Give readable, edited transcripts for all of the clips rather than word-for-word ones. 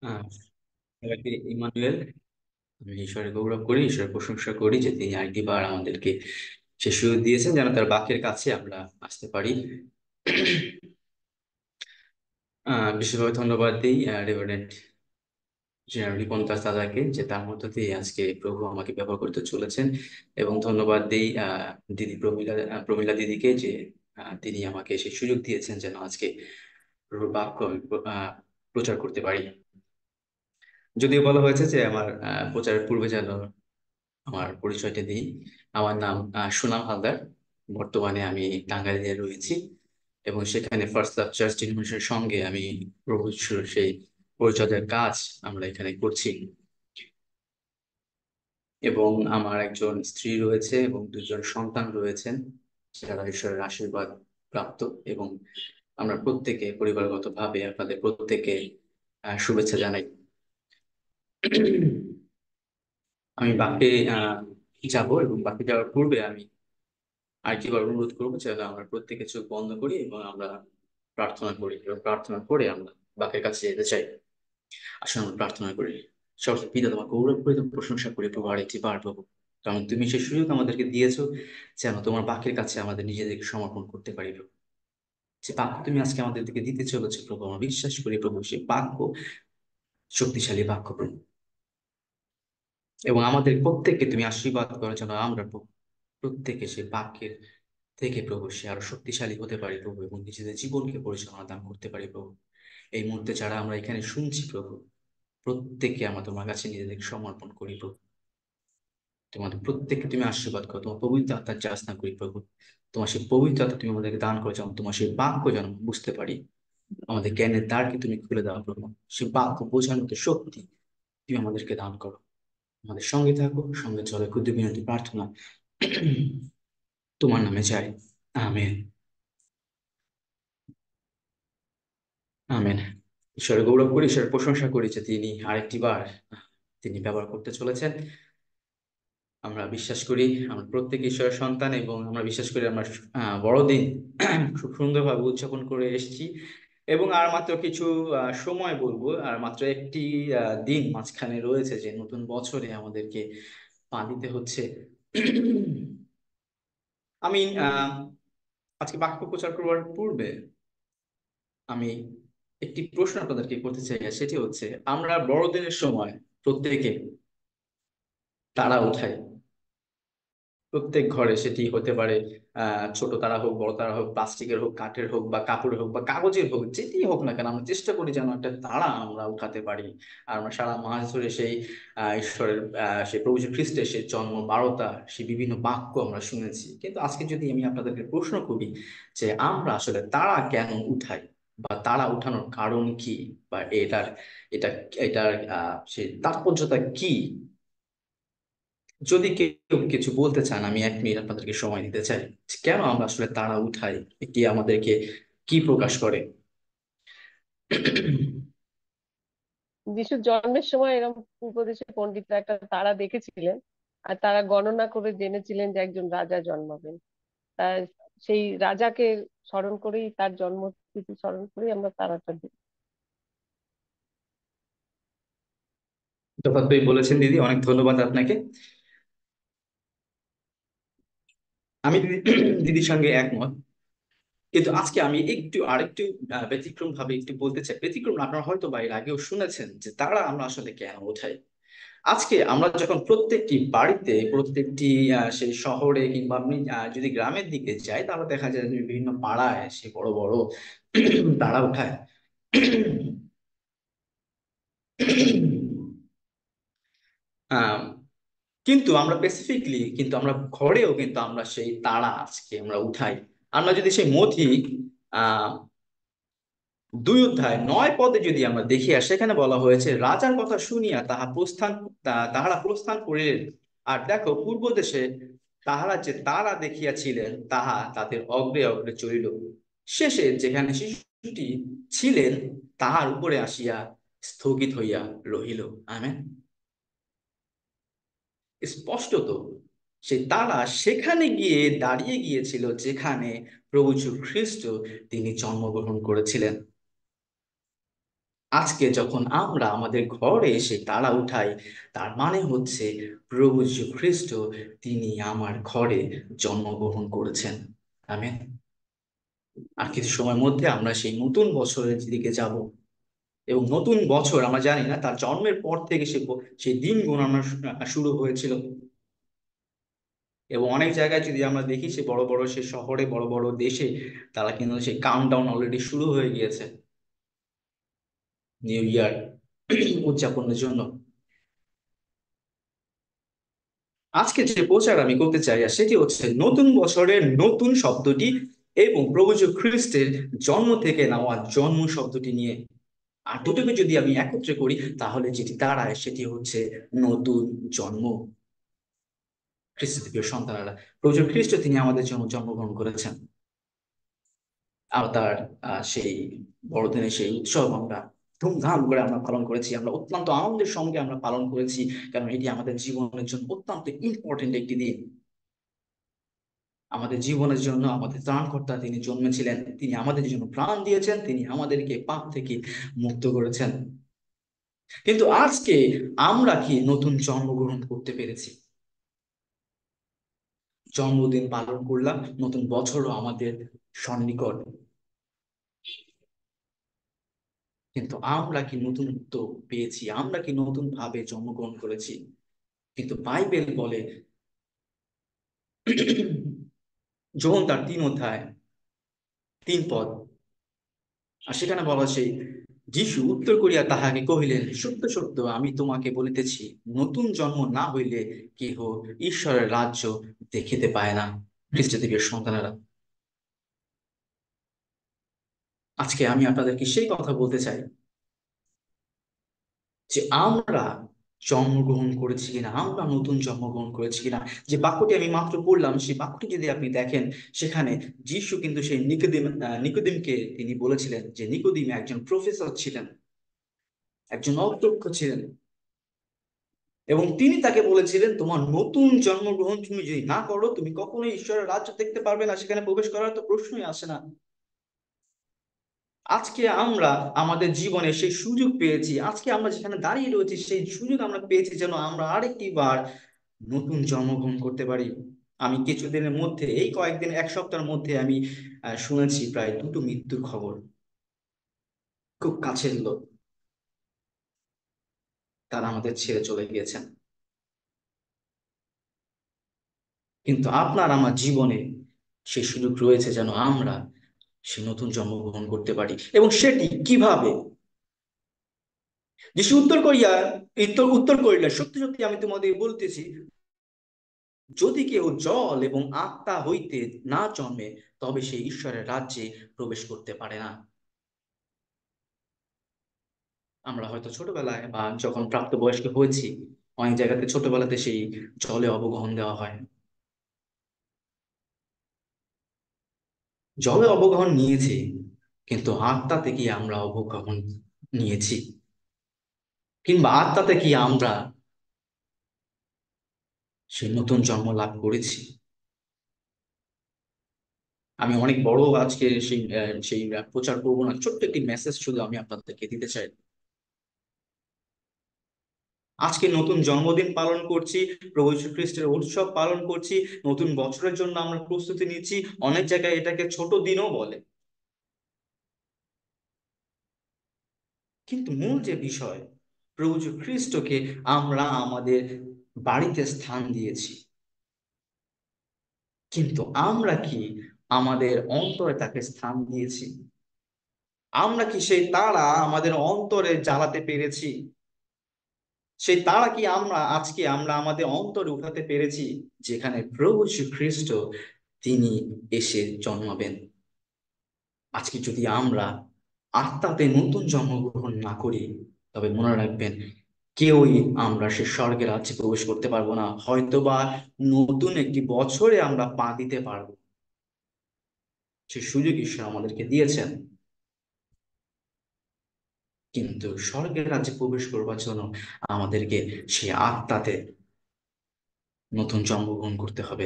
আহ, সবাইকে ইমানুয়েল। আমি ঈশ্বরের গৌরব করি, ঈশ্বরের প্রশংসা করি যে তিনি আরেকটিবার আমাদেরকে সে সুযোগ দিয়েছেন যেন তার বাক্যের কাছে আমরা আসতে পারি। বিশেষভাবে ধন্যবাদ দিই রেভারেন্ড জেনারেল রিপন দাস দাদাকে, যে তার মধ্য দিয়ে আজকে প্রভু আমাকে ব্যবহার করতে চলেছেন। এবং ধন্যবাদ দিই দিদি প্রমীলা দিদিকে, যে তিনি আমাকে সেই সুযোগ দিয়েছেন যেন আজকে প্রভুর বাক্য আমি প্রচার করতে পারি। যদিও বলা হয়েছে যে আমার প্রচারের পূর্বে যেন আমার পরিচয়টা দিই। আমার নাম সুনাম হালদার। বর্তমানে আমি টাঙ্গাইলে রয়েছি এবং সেখানে ফার্স্ট লাভ চার্চ ডিনোমিনেশনের সঙ্গে আমি প্রভু যিশুর সেই পরিচর্যার কাজ আমরা এখানে করছি। এবং আমার একজন স্ত্রী রয়েছে এবং দুজন সন্তান রয়েছেন যারা ঈশ্বরের আশীর্বাদ প্রাপ্ত। এবং আমরা প্রত্যেকে পরিবারগতভাবে আপনাদের প্রত্যেকে শুভেচ্ছা জানাই। আমি বাকি যাব, এবং বাকি যাওয়ার পূর্বে আমি আরেকটিবার অনুরোধ করবো যেন আমরা প্রত্যেকে চোখ বন্ধ করি এবং আমরা প্রার্থনা করি, এবং প্রার্থনা করে আমরা বাকের কাছে যেতে চাই। আসলে আমরা প্রার্থনা করি। সরস্বতী পিতা, তোমাকে গৌরব করে তুমি প্রশংসা করি প্রভু, আরেকটি বার প্রভু, কারণ তুমি সেই সুযোগ আমাদেরকে দিয়েছো যেন তোমার বাক্যের কাছে আমাদের নিজেদেরকে সমর্পণ করতে পারি প্রভু। যে বাক্য তুমি আজকে আমাদের দিকে দিতে চলেছো প্রভু, আমরা বিশ্বাস করি প্রভু সেই বাক্য শক্তিশালী বাক্য প্রভু। এবং আমাদের প্রত্যেককে তুমি আশীর্বাদ করার জন্য আমরা প্রভু প্রত্যেকে সেই বাক্যের থেকে প্রভু সে আরো শক্তিশালী হতে পারি প্রভু, এবং নিজেদের জীবনকে পরিচালনা দান করতে পারি প্রভু। এই মুহূর্তে যারা আমরা এখানে শুনছি প্রভু, প্রত্যেককে আমরা তোমার কাছে নিজেদেরকে সমর্পণ করি প্রভু। তোমাদের প্রত্যেককে তুমি আশীর্বাদ করো, তোমার পবিত্র আত্মার যাচনা করি প্রভু। তোমার সেই পবিত্র আত্মা তুমি আমাদেরকে দান করে, যেমন তোমার সেই বাক্য যেন আমরা বুঝতে পারি। আমাদের জ্ঞানের দ্বারকে তুমি খুলে দাও প্রভু। সেই বাক্য বোঝার মতো শক্তি তুমি আমাদেরকে দান করো। আমাদের সঙ্গে থাকো, সঙ্গে চলে ক্ষুদ্র বিনতি প্রার্থনা তোমার নামে চাই। আমেন। আমেন। ঈশ্বরের গৌরব করি, ঈশ্বরের প্রশংসা করি যে তিনি আরেকটি বার তিনি ব্যবহার করতে চলেছেন। আমরা বিশ্বাস করি আমরা প্রত্যেক ঈশ্বরের সন্তান, এবং আমরা বিশ্বাস করি আমরা বড়দিন খুব সুন্দরভাবে উদযাপন করে এসেছি। এবং আর মাত্র কিছু সময় বলবো, আর মাত্র একটি দিন মাঝখানে রয়েছে যে নতুন বছরে আমাদেরকে পা দিতে হচ্ছে। আমি আজকে বাক্য প্রচার করবার পূর্বে আমি একটি প্রশ্ন আপনাদেরকে করতে চাই, আর সেটি হচ্ছে, আমরা বড়দিনের সময় প্রত্যেকে তারা উঠাই। প্রত্যেক ঘরে সেটি হতে পারে ছোট তারা হোক, বড় তারা হোক, প্লাস্টিকের হোক, কাঠের হোক, বা কাপড়ের হোক, বা কাগজের হোক, যেটি হোক না কেন আমরা চেষ্টা করি যেন একটা তারা আমরা উঠাতে পারি। আর আমরা সারা মাস ধরে সেই ঈশ্বরের সেই প্রভু যীশু খ্রিস্টের সেই জন্ম বারতা, সেই বিভিন্ন বাক্য আমরা শুনেছি। কিন্তু আজকে যদি আমি আপনাদেরকে প্রশ্ন করি যে আমরা আসলে তারা কেন উঠাই, বা তারা উঠানোর কারণ কি, বা এটা এটার সেই তাৎপর্যতা কি, যদি কেউ কিছু বলতে চান আমি 1 মিনিট আপনাদেরকে সময় দিতে চাই। কেন আমরা আসলে তারা উঠাই, এটি আমাদেরকে কি প্রকাশ করে? যিশুর জন্মের সময় এরকম পূর্ব দেশে পণ্ডিতরা একটা তারা দেখেছিলেন, আর তারা গণনা করে জেনেছিলেন যে একজন রাজা জন্মাবেন। তার সেই রাজাকে স্মরণ করেই, তার জন্মতিথি স্মরণ করেই আমরা তারাটা দিই। যথার্থই বলেছেন দিদি, অনেক ধন্যবাদ আপনাকে। আমি দিদির সঙ্গে একমত। কিন্তু আজকে আমি আরেকটু ব্যতিক্রম ভাবে একটু বলতে চাই। ব্যতিক্রম না, আপনারা হয়তো বা এর আগেও শুনেছেন যে তারা আমরা আসলে কেন উঠাই। আজকে আমরা যখন প্রত্যেকটি বাড়িতে, প্রত্যেকটি সেই শহরে, কিংবা আপনি যদি গ্রামের দিকে যাই, তাহলে দেখা যায় যে বিভিন্ন পাড়ায় সে বড় বড় তারা উঠায়। আহ, কিন্তু আমরা স্পেসিফিকলি কিন্তু আমরা ঘরেও কিন্তু আমরা সেই তারা আজকে আমরা উঠাই। আমরা যদি সেই মথি আহ 2 অধ্যায় 9 পদে যদি আমরা দেখি, আর সেখানে বলা হয়েছে, রাজার কথা শুনিয়া তাহারা প্রস্থান করিলেন। আর দেখো, পূর্ব দেশে তাহারা যে তারা দেখিয়াছিলেন তাহা তাদের অগ্রে অগ্রে চলিল। শেষে যেখানে শিশুটি ছিলেন তাহার উপরে আসিয়া স্থগিত হইয়া রহিল। আমেন। স্পষ্টত সেই তারা সেখানে গিয়ে দাঁড়িয়ে গিয়েছিল যেখানে প্রভু যীশু খ্রিস্ট তিনি জন্মগ্রহণ করেছিলেন। আজকে যখন আমরা আমাদের ঘরে এসে তালা উঠাই, তার মানে হচ্ছে প্রভু যীশু খ্রিস্ট তিনি আমার ঘরে জন্মগ্রহণ করেছেন। আমেন। আর কিছু সময়ের মধ্যে আমরা সেই নতুন বছরের দিকে যাব, এবং নতুন বছর আমরা জানি না তার জন্মের পর থেকে সেই দিন গোনানো শুরু হয়েছিল। এবং অনেক জায়গায় যদি আমরা দেখি সে বড় বড় সে শহরে, বড় বড় দেশে তারা কিন্তু সেই কাউন্টডাউন অলরেডি শুরু হয়ে গিয়েছে নিউ ইয়ার উদযাপনের জন্য। আজকে যে প্রচার আমি করতে চাই আর সেটি হচ্ছে নতুন বছরের নতুন শব্দটি এবং প্রভু যীশু খ্রিস্টের জন্ম থেকে নেওয়া জন্ম শব্দটি নিয়ে। আর দুটোকে যদি আমি একত্রে করি তাহলে যেটি দাঁড়ায় সেটি হচ্ছে নতুন জন্ম। খ্রিস্টের প্রিয় সন্তানেরা, প্রভু যীশু খ্রিস্ট তিনি আমাদের জন্য জন্মগ্রহণ করেছেন। আর তার সেই বড়দিনের সেই উৎসব আমরা ধুমধাম করে আমরা পালন করেছি, আমরা অত্যন্ত আনন্দের সঙ্গে আমরা পালন করেছি, কারণ এটি আমাদের জীবনের জন্য অত্যন্ত ইম্পর্টেন্ট একটি দিন। আমাদের জীবনের জন্য আমাদের ত্রাণকর্তা তিনি জন্মেছিলেন, তিনি আমাদের জন্য প্রাণ দিয়েছেন, তিনি আমাদেরকে পাপ থেকে মুক্ত করেছেন। কিন্তু আজকে আমরা কি নতুন জন্মগ্রহণ করতে পেরেছি? জন্মদিন পালন করলাম, নতুন বছরও আমাদের সন্নিকট, কিন্তু আমরা কি নতুনত্ব পেয়েছি? আমরা কি নতুন ভাবে জন্মগ্রহণ করেছি? কিন্তু বাইবেল বলে যোহন তার 3 অধ্যায় 3 পদ, আর সেখানে বলা সেই যীশু উত্তর করিয়া তাহাকে কহিলেন, সত্য সত্য আমি তোমাকে বলিতেছি, নতুন জন্ম না হইলে কেহ ঈশ্বরের রাজ্য দেখিতে পায় না। খ্রিস্টদেবের সন্তানেরা, আজকে আমি আপনাদেরকে সেই কথা বলতে চাই যে আমরা জন্মগ্রহণ করেছি কিনা, আমরা নতুন জন্মগ্রহণ করেছি কিনা। যে বাক্যটি আমি মাত্র পড়লাম সেই বাক্যটি যদি আপনি দেখেন, সেখানে যীশু কিন্তু সেই নিকোদিমকে তিনি বলেছিলেন যে নিকোদিম একজন প্রফেসর ছিলেন, একজন অধ্যক্ষ ছিলেন, এবং তিনি তাকে বলেছিলেন তোমার নতুন জন্মগ্রহণ তুমি যদি না করো তুমি কখনোই ঈশ্বরের রাজ্য দেখতে পারবে না, সেখানে প্রবেশ করার তো প্রশ্নই আসে না। আজকে আমরা আমাদের জীবনে সেই সুযোগ পেয়েছি, আজকে আমরা যেখানে দাঁড়িয়ে রয়েছি সেই সুযোগ আমরা পেয়েছি যেন আমরা আরেকটি বার নতুন জন্মগ্রহণ করতে পারি। আমি কিছুদিনের মধ্যে, এই কয়েকদিন, এক সপ্তাহের মধ্যে আমি শুনেছি প্রায় 2টো মৃত্যুর খবর। খুব কাছের লোক তারা আমাদের ছেড়ে চলে গিয়েছেন। কিন্তু আপনার আমার জীবনে সেই সুযোগ রয়েছে যেন আমরা সে নতুন জন্মগ্রহণ করতে পারি। এবং সেটি কিভাবে? যিশু উত্তর করিলেন, সত্যি সত্যি আমি তোমাদের বলতেছি, যদি কেউ জল এবং আত্মা হইতে না জন্মে তবে সে ঈশ্বরের রাজ্যে প্রবেশ করতে পারে না। আমরা হয়তো ছোটবেলায় বা যখন প্রাপ্তবয়স্ক হয়েছি, অনেক জায়গাতে ছোটবেলাতে সেই জলে অবগাহন দেওয়া হয়, জলে অবগাহন নিয়েছি, কিন্তু আত্মাতে কি আমরা অবগাহন নিয়েছি? কিংবা আত্মাতে কি আমরা সেই নতুন জন্ম লাভ করেছি? আমি অনেক বড় আজকে সেই প্রচার করবো না, ছোট্ট একটি মেসেজ শুধু আমি আপনাদেরকে দিতে চাই। আজকে নতুন জন্মদিন পালন করছি, প্রভু যীশু খ্রিস্টের উৎসব পালন করছি, নতুন বছরের জন্য আমরা প্রস্তুতি নিচ্ছি। অনেক জায়গায় এটাকে ছোট দিনও বলে, কিন্তু মূল যে বিষয়, প্রভু যীশু খ্রিস্টকে আমরা আমাদের বাড়িতে স্থান দিয়েছি, কিন্তু আমরা কি আমাদের অন্তরে তাকে স্থান দিয়েছি? আমরা কি সেই তারা আমাদের অন্তরে জ্বালাতে পেরেছি? সেই তারা কি আমরা আমাদের অন্তরে উঠাতে পেরেছি, যেখানে প্রভু যীশু খ্রিস্ট তিনি এসে জন্মাবেন? আজকে যদি আমরা আত্মাতে নতুন জন্মগ্রহণ না করি, তবে মনে রাখবেন, কেউই আমরা সে স্বর্গের রাজ্যে প্রবেশ করতে পারবো না। হয়তোবা নতুন একটি বছরে আমরা পা দিতে পারবো, সে সুযোগ ঈশ্বর আমাদেরকে দিয়েছেন, কিন্তু স্বর্গের রাজ্যে প্রবেশ করবার জন্য আমাদেরকে সে আত্মাতে নতুন জন্মগ্রহণ করতে হবে।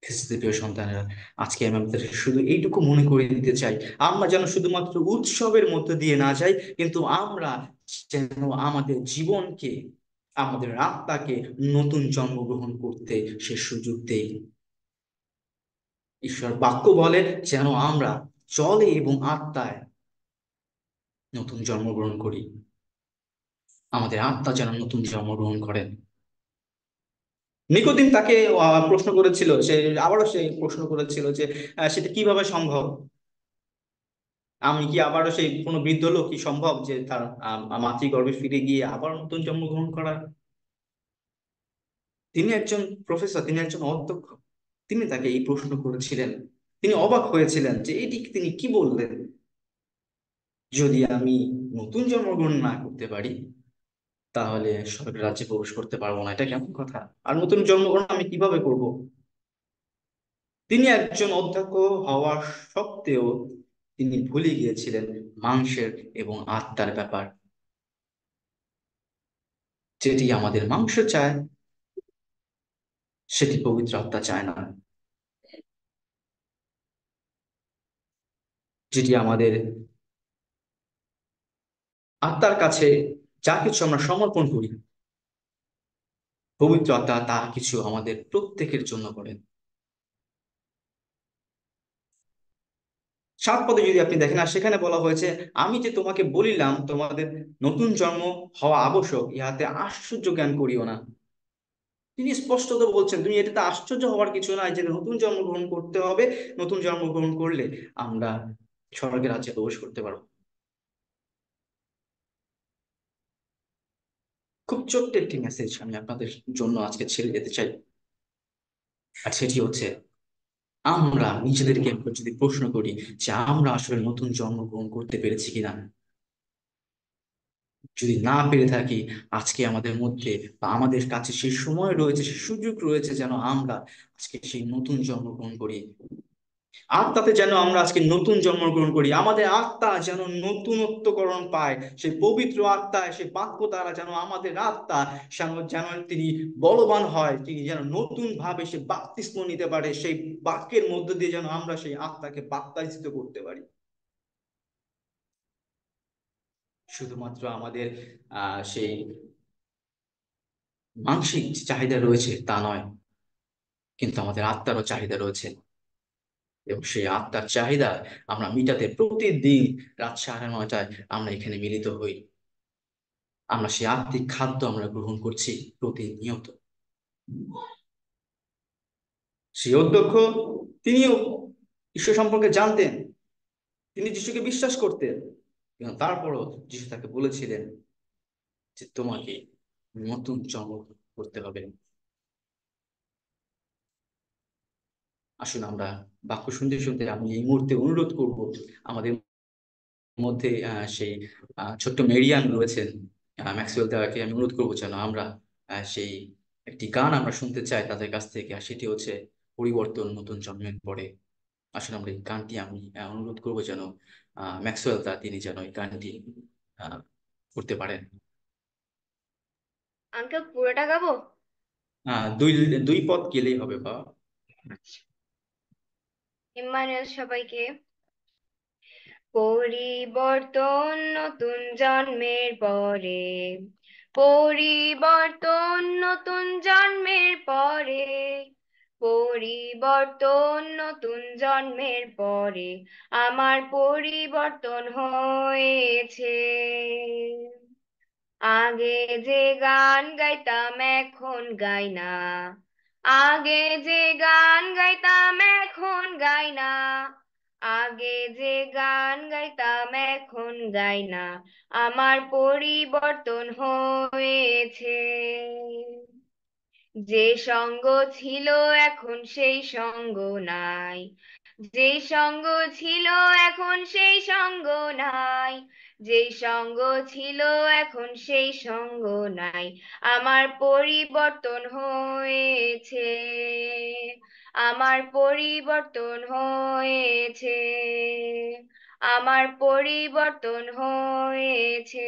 প্রিয় সন্তানেরা, আজকে আমি আপনাদের শুধু এইটুকু মনে করে দিতে চাই, আমরা যেন শুধুমাত্র উৎসবের মধ্য দিয়ে না যাই, কিন্তু আমরা যেন আমাদের জীবনকে, আমাদের আত্মাকে নতুন জন্মগ্রহণ করতে সে সুযোগ দেই। ঈশ্বর বাক্য বলে যেন আমরা জলে এবং আত্মায় নতুন জন্মগ্রহণ করি, আমাদের আত্মা যেন নতুন জন্মগ্রহণ করেন। নিকোদিম তাকে প্রশ্ন করেছিল, সে আবারও সে প্রশ্ন করেছিল যে সেটা কিভাবে সম্ভব? আমি কি আবারও সেই কোনো বৃদ্ধ লোক কি সম্ভব যে তার মাতৃগর্ভে ফিরে গিয়ে আবার নতুন জন্মগ্রহণ করা? তিনি একজন প্রফেসর, তিনি একজন অধ্যক্ষ, তিনি তাকে এই প্রশ্ন করেছিলেন। তিনি অবাক হয়েছিলেন যে এটি তিনি কি বললেন। যদি আমি নতুন জন্মগ্রহণ না করতে পারি, তাহলে স্বর্গের রাজ্যে প্রবেশ করতে পারবো না, এটা কেমন কথা? আর নতুন জন্মগ্রহণ আমি কিভাবে করব? তিনি একজন অধ্যক্ষ হওয়া সত্ত্বেও তিনি ভুলে গিয়েছিলেন মাংসের এবং আত্মার ব্যাপার। যেটি আমাদের মাংস চায়, সেটি পবিত্র আত্মা চায় না। যেটি আমাদের আত্মার কাছে যা কিছু আমরা সমর্পণ করি, পবিত্র আত্মা তা কিছু আমাদের প্রত্যেকের জন্য করেন। 7 পদে যদি আপনি দেখেন, আর সেখানে বলা হয়েছে, আমি যে তোমাকে বলিলাম তোমাদের নতুন জন্ম হওয়া আবশ্যক, ইহাতে আশ্চর্য জ্ঞান করিও না। তিনি স্পষ্টত বলছেন তুমি এটাতে আশ্চর্য হওয়ার কিছু নাই যে নতুন জন্মগ্রহণ করতে হবে। নতুন জন্মগ্রহণ করলে আমরা স্বর্গের রাজ্যে প্রবেশ করতে পারবো। খুব ছোট্ট একটি মেসেজ আমি আপনাদের জন্য আজকে ছেড়ে যেতে চাই। আর সেটি হচ্ছে, আমরা নিজেদেরকে একবার যদি প্রশ্ন করি যে আমরা আসলে নতুন জন্মগ্রহণ করতে পেরেছি কিনা। যদি না পেরে থাকি, আজকে আমাদের মধ্যে বা আমাদের কাছে সেই সময় রয়েছে, সেই সুযোগ রয়েছে যেন আমরা আজকে সেই নতুন জন্মগ্রহণ করি। আত্মাতে যেন আমরা আজকে নতুন জন্মগ্রহণ করি, আমাদের আত্মা যেন নতুনত্বকরণ পায়, সেই পবিত্র আত্মায়, সেই বাক্য দ্বারা যেন আমাদের আত্মা যেন যেন তিনি বলবান হয়, তিনি যেন নতুন ভাবে সে বাপ্তিস্ম নিতে পারে, সেই বাক্যের মধ্য দিয়ে যেন আমরা সেই আত্মাকে বাপ্তাইজিত করতে পারি। শুধুমাত্র আমাদের সেই মানসিক যে চাহিদা রয়েছে তা নয়, কিন্তু আমাদের আত্মারও চাহিদা রয়েছে, এবং সেই আত্মার চাহিদা আমরা মিটাতে প্রতিদিন রাত 9:30 আমরা এখানে মিলিত হই। আমরা সেই আত্মিক খাদ্য আমরা গ্রহণ করছি প্রতিনিয়ত। সেই অধ্যক্ষ, তিনিও ঈশ্বর সম্পর্কে জানতেন, তিনি যিশুকে বিশ্বাস করতেন, কিন্তু তারপরও যিশু তাকে বলেছিলেন যে তোমাকে নতুন জন্ম করতে হবে। আসুন আমরা বাক্য শুনতে শুনতে আমি এই মুহূর্তে অনুরোধ করব, আমাদের মধ্যে সেই ছোট্ট মেরিয়ান রয়েছেন, ম্যাক্সওয়েল দেওয়াকে আমি অনুরোধ করবো যেন আমরা সেই একটি গান আমরা শুনতে চাই তাদের কাছ থেকে, আর সেটি হচ্ছে পরিবর্তন নতুন জন্মের পরে। আসলে আমরা এই গানটি আমি অনুরোধ করবো যেন ম্যাক্সওয়েল দা তিনি যেন এই গানটি আহ, করতে পারেন। আঙ্কেল পুরোটা গাবো? দুই দুই পদ গেলেই হবে বা। ইম্মানুয়েল সবাইকে। পরিবর্তন নতুন জন্মের পরে, পরিবর্তন নতুন জন্মের পরে, পরিবর্তন নতুন জন্মের পরে আমার পরিবর্তন হয়েছে। আগে যে গান গাইতাম এখন গাই না, আগে যে গান গাইতাম এখন গাই না, আগে যে গান গাইতাম এখন গাই না, আমার পরিবর্তন হয়েছে। যে সঙ্গ ছিল এখন সেই সঙ্গ নাই, যে সঙ্গ ছিল এখন সেই সঙ্গ নাই, যে সঙ্গ ছিল এখন সেই সঙ্গ নাই, আমার পরিবর্তন হয়েছে, আমার পরিবর্তন হয়েছে, আমার পরিবর্তন হয়েছে।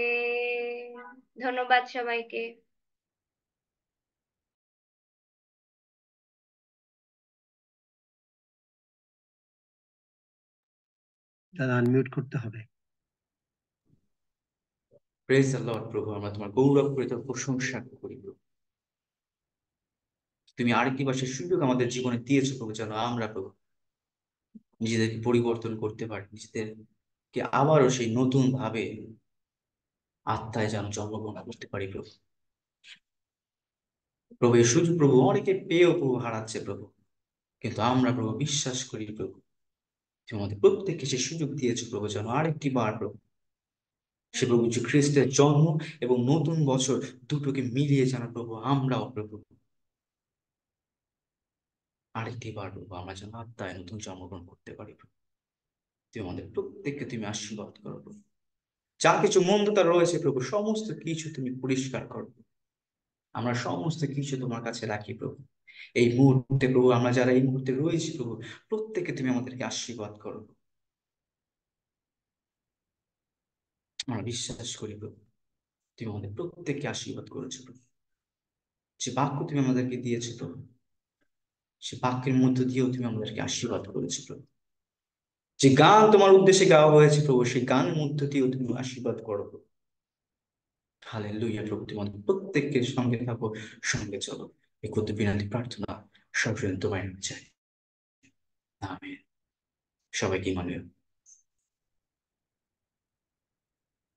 ধন্যবাদ সবাইকে। দাদা আনমিউট করতে হবে। Praise the Lord. প্রভু আমরা তোমার গৌরব করে তোর প্রশংসা করি প্রভু। তুমি আরেকটি বাসের সুযোগ আমাদের জীবনে দিয়েছো প্রভু, যেন আমরা প্রভু নিজেদেরকে পরিবর্তন করতে পারি, নিজেদেরকে আবারও সেই নতুন ভাবে আত্মায় যেন জন্মগ্রহণ করতে পারি প্রভু। প্রভু এই সুযোগ প্রভু অনেকে পেয়েও প্রভু হারাচ্ছে প্রভু, কিন্তু আমরা প্রভু বিশ্বাস করি প্রভু তুমি আমাদের প্রত্যেককে সে সুযোগ দিয়েছো প্রভু, যেন আরেকটি বার প্রভু সে প্রভু যীশু খ্রিস্টের জন্ম এবং নতুন বছর দুটোকে মিলিয়ে যেন প্রভু আমরাও প্রভু আরেকটি বার প্রভু আমরা যেন আত্মায় নতুন জন্মগ্রহণ করতে পারি প্রভু। তুমি আমাদের প্রত্যেককে তুমি আশীর্বাদ করো প্রভু। যা কিছু মন্দতা রয়েছে প্রভু সমস্ত কিছু তুমি পরিষ্কার করো। আমরা সমস্ত কিছু তোমার কাছে রাখি প্রভু। এই মুহূর্তে প্রভু আমরা যারা এই মুহূর্তে রয়েছি প্রভু প্রত্যেককে তুমি আমাদেরকে আশীর্বাদ করো। আমরা বিশ্বাস করি প্রভু তুমি আমাদের প্রত্যেককে আশীর্বাদ করেছো প্রভু। যে বাক্য তুমি আমাদেরকে দিয়েছো প্রভু সে বাক্যের মধ্য দিয়েও তুমি আমাদেরকে আশীর্বাদ করেছো প্রভু। যে গান তোমার উদ্দেশ্যে গাওয়া হয়েছে প্রভু সেই গানের মধ্য দিয়েও তুমি আশীর্বাদ করো প্রভু। হালেলুয়া প্রভু তুমি আমাদের প্রত্যেককে সঙ্গে থাকো, সঙ্গে চলো। এই ক্ষুদ্র বিনতি প্রার্থনা সবসময় তোমায় চাই। আমেন। সবাইকে মানে